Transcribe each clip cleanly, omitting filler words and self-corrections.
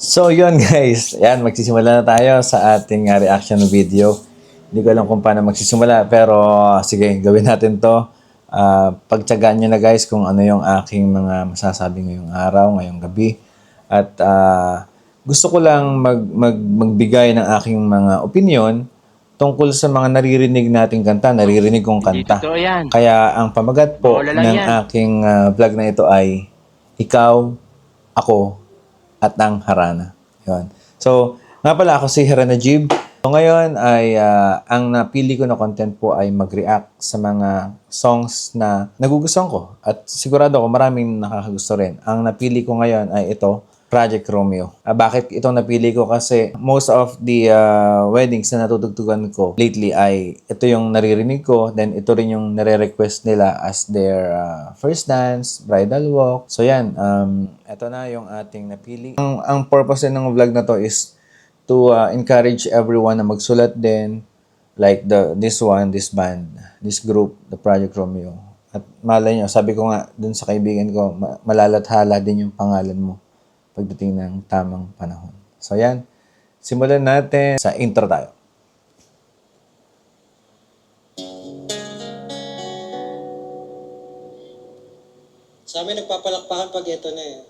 So yun guys, yan magsisimula na tayo sa ating reaction video. Hindi ko alam kung paano magsisimula pero sige, gawin natin to. Pagtyagaan nyo na guys kung ano yung aking mga masasabi ngayong araw, ngayong gabi. At gusto ko lang magbigay ng aking mga opinion tungkol sa mga naririnig nating kanta, naririnig kong Hindi kanta. totoo yan. Kaya ang pamagat po Bola lang ng yan. aking vlog na ito ay Ikaw, Ako, at ang Harana. Yun. So, nga pala ako si Harana Jib. So, ngayon ay ang napili ko na content po ay mag-react sa mga songs na nagugustuhan ko. At sigurado ako maraming nakakagusto rin. Ang napili ko ngayon ay ito, Project Romeo. Bakit itong napili ko? Kasi most of the weddings na natutugtugan ko lately ay ito yung naririnig ko. Then ito rin yung nare-request nila as their first dance, bridal walk. So yan, ito na yung ating napili. Ang purpose din ng vlog na to is to encourage everyone na magsulat din. Like this band, this group, the Project Romeo. At malay nyo, sabi ko nga dun sa kaibigan ko, malalathala din yung pangalan mo pagdating ng tamang panahon. So yan, simulan natin sa intro tayo. Sa amin nagpapalakpakan pag ito na eh.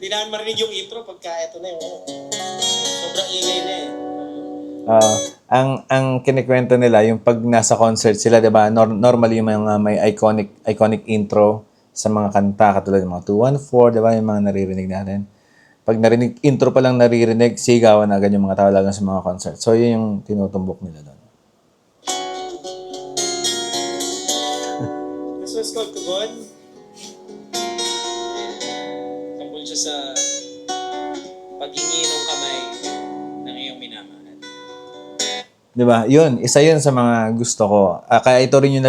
Hindi namin marinig yung intro pagka ito na yung sobrang ingay na eh. Ang kinikwento nila, yung pag nasa concert sila, di ba, normally yung mga may iconic intro sa mga kanta, katulad ng mga 214, di ba, yung mga naririnig natin. Pag narinig, intro pa lang naririnig, sigawan agad yung mga tao lang sa mga concert. So, yun yung tinutumbok nila doon. This was called Kugon. Tungkol siya sa paghingi ng kamay ng iyong minamahal. Di ba? Yun, isa yun sa mga gusto ko. Kaya ito rin yung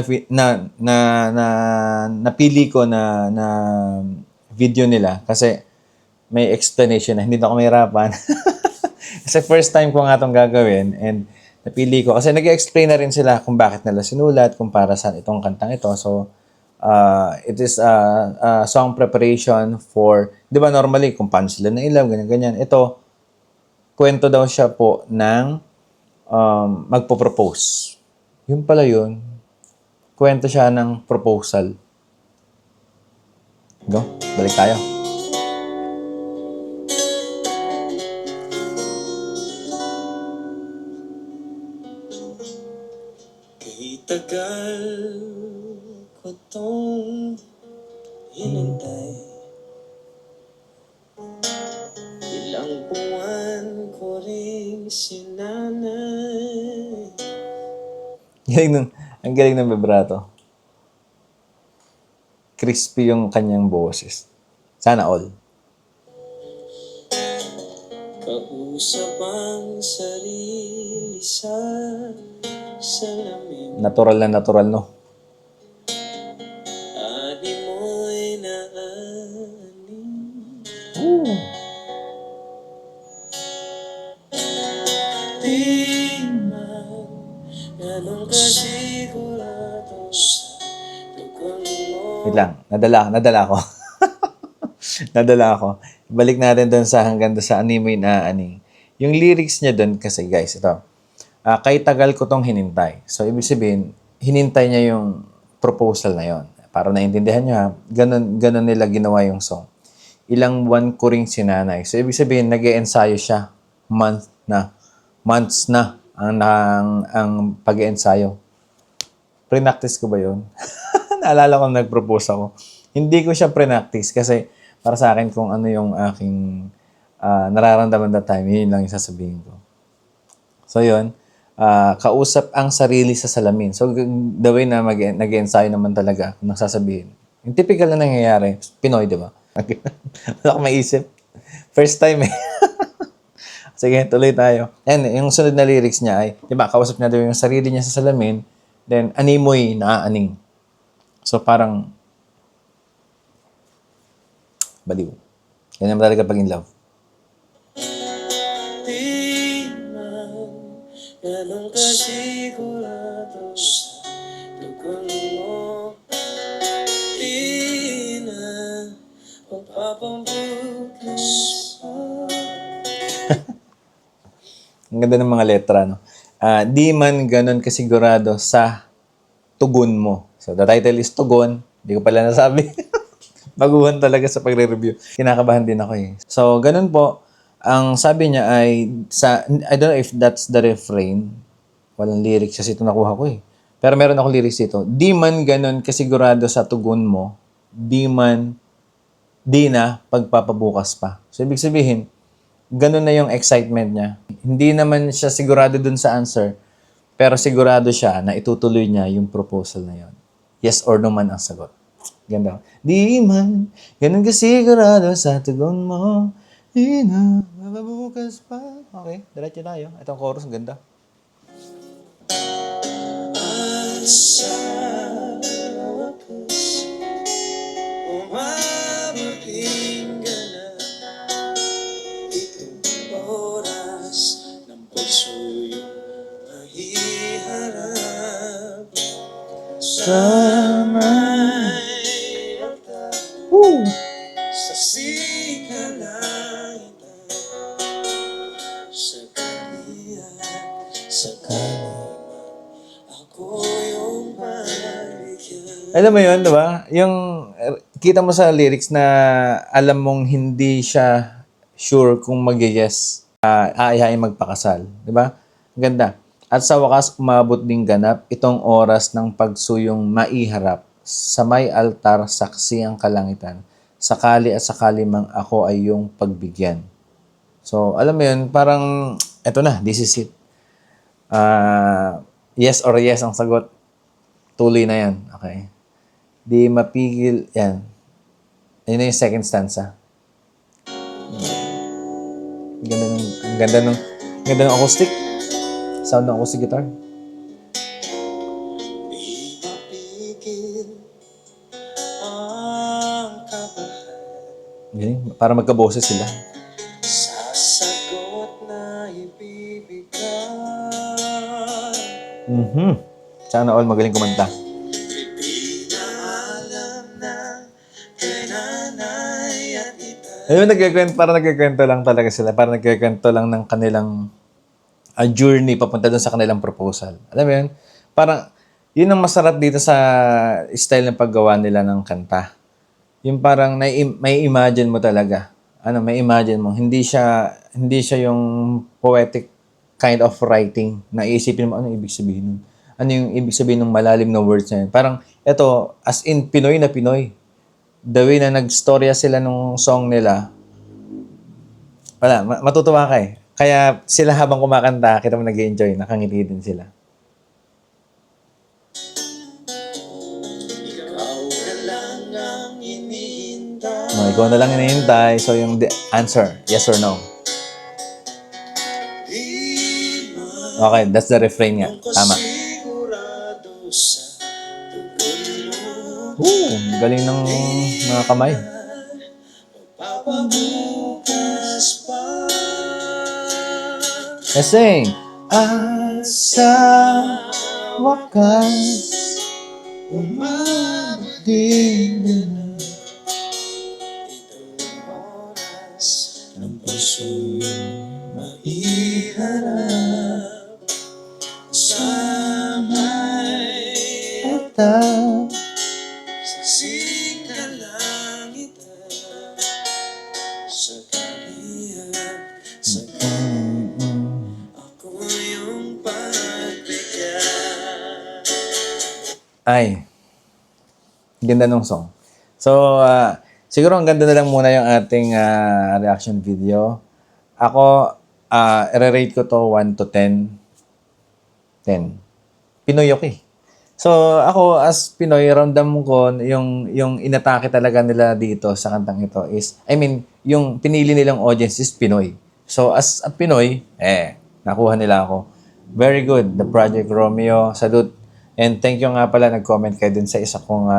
napili ko na video nila kasi may explanation na hindi na ako mahirapan. Kasi first time ko nga itong gagawin and napili ko. Kasi nag-explain na rin sila kung bakit nila sinulat, kung para saan itong kantang ito. So, it is a song preparation for, di ba normally kung paano sila nailaw, ganyan-ganyan. Ito, kwento daw siya po ng magpo-propose. Yun pala yun. Kwento siya ng proposal. Go, balik tayo. Kay tagal ko tong hinintay, ilang buwan ko ring sinanay. Ang galing ng vibrato. Crispy yung kanyang boses. Sana all. Kausap ang sarili sa salamin. Natural na natural, no? Ani mo'y naani. Di man ganun kasigurado sa tugon mo. Wait lang. Nadala ako. Nadala ako. Balik natin doon sa hanggang doon sa anime na ani. Yung lyrics niya doon kasi guys, ito. Kay tagal ko tong hinintay. So, ibig sabihin, hinintay niya yung proposal na yon. Para naintindihan niyo ha, ganun nila ginawa yung song. Ilang buwan ko ring sinanay. So, ibig sabihin, nag-e-ensayo siya. Months na ang pag-e-ensayo. Pre-practice ko ba yun? Naalala ko nag-propose ako. Hindi ko siya pre-practice kasi para sa akin kung ano yung aking nararamdaman that time, yun lang yung sasabihin ko. So, yun. Kausap ang sarili sa salamin. So, the way na nag-ensayo naman talaga kung sasabihin. Yung typical na nangyayari, Pinoy, di ba? Wala akong maisip. First time eh. Sige, tuloy tayo. And yung sunod na lyrics niya ay, di ba, kausap niya daw yung sarili niya sa salamin, then animoy naaaning. So, parang, baliw. Yan naman talaga pag in love. Di man ganun kasigurado sa tugon mo. Di na Magpapabukas pa. Ang ganda ng mga letra, no? Di man ganun kasigurado sa tugon mo. So, the title is Tugon. Hindi ko pala nasabi. Baguhan talaga sa pagre-review. Kinakabahan din ako eh. So, ganun po. Ang sabi niya ay, I don't know if that's the refrain. Walang lyrics kasi ito nakuha ko eh. Pero meron akong lyrics dito. Di man ganun kasigurado sa tugon mo, di na pagpapabukas pa. So, ibig sabihin, ganun na yung excitement niya. Hindi naman siya sigurado dun sa answer, pero sigurado siya na itutuloy niya yung proposal na yon. Yes or no man ang sagot. Ganda. Di man, ganun ka sigurado sa tugon mo, di na mababukas pa. Okay, diretso tayo. Itong chorus, ang ganda. At sa wakas, umabuting ganap. Itong oras ng pagsuyo mahiharap. Sa may mata, sa sikalangitan, sa kalihan, sa ako yung paligyan. Alam mo yun, di ba? Yung, kita mo sa lyrics na alam mong hindi siya sure kung mag-yes, aayain magpakasal. Di ba? Ganda. At sa wakas, umabot ding ganap itong oras ng pagsuyong maiharap. Sa may altar, saksi ang kalangitan. Sakali at sakali mang ako ay yung pagbigyan. So, alam mo yun, parang, eto na, this is it. Yes or yes ang sagot. Tuloy na yan. Okay. Di mapigil. Yan. Ayun na yung second stanza. Ang ganda ng acoustic. Sound ng acoustic guitar. Di mapigil ang kabahan Galing. Para magkaboses sila. sa sagot na ibibigay. Sana all magaling kumanta. Di na alam na kay nanay at itay. Ayun, parang nagkikwento lang talaga sila. Parang nagkikwento lang ng kanilang journey papunta doon sa kanilang proposal. Alam mo yun? Parang, yun ang masarap dito sa style ng paggawa nila ng kanta. Yung parang may imagine mo talaga. May imagine mo. Hindi siya yung poetic kind of writing na iisipin mo, ano ibig sabihin nun? Ano yung ibig sabihin ng malalim na words na yun? Parang, eto, as in Pinoy na Pinoy. The way na nag-storya sila nung song nila, wala, matutuwa ka eh. Kaya sila habang kumakanta, kita mo nag-enjoy, nakangiti din sila. Ikaw na lang ang hinihintay. Ikaw na lang hinihintay. So yung answer, yes or no? Di man Okay, that's the refrain nga. Tama. sigurado sa tugon mo. Galing ng mga kamay. Papabukas pa. Let's sing. At sa wakas, Umabuting ganap itong oras ng pusong maiharap sa may sa sikalangitan, sa kalihan, sa ako yung pagbigyan. ay, ganda ng song. So, siguro ang ganda na lang muna yung ating reaction video. Ako, i-rate ko to 1 to 10. 10. Pinoy ako eh. So, ako as Pinoy, ramdam ko yung inatake talaga nila dito sa kantang ito is, yung pinili nilang audience is Pinoy. So, as a Pinoy, nakuha nila ako. Very good. The Project Romeo. Salute. And thank you nga pala, nag-comment kayo dun sa isa kong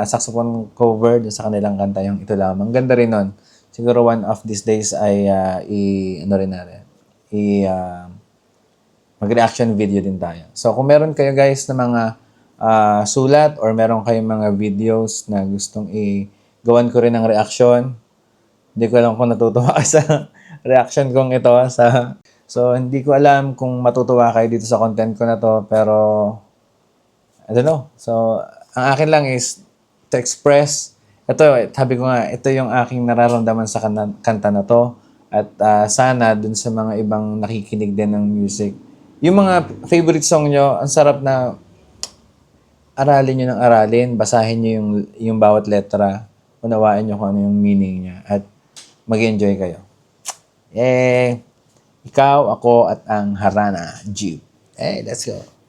saxophone cover dun sa kanilang kanta, yung Ito Lamang. Ganda rin nun. Siguro one of these days ay mag-reaction video din tayo. So kung meron kayo guys na mga sulat or meron kayong mga videos na gustong gawan ko rin ng reaksyon. Hindi ko alam kung natutuwa ka sa reaction kong ito. So, hindi ko alam kung matutuwa kayo dito sa content ko na to, pero I don't know. So, ang akin lang is to express. Ito, sabi ko nga, ito yung aking nararamdaman sa kanta na to. At sana dun sa mga ibang nakikinig din ng music. Yung mga favorite song nyo, ang sarap na aralin nyo ng aralin, basahin nyo yung bawat letra, unawain nyo kung ano yung meaning niya, at mag-enjoy kayo. Ikaw, ako, at ang Harana Jeep. Let's go.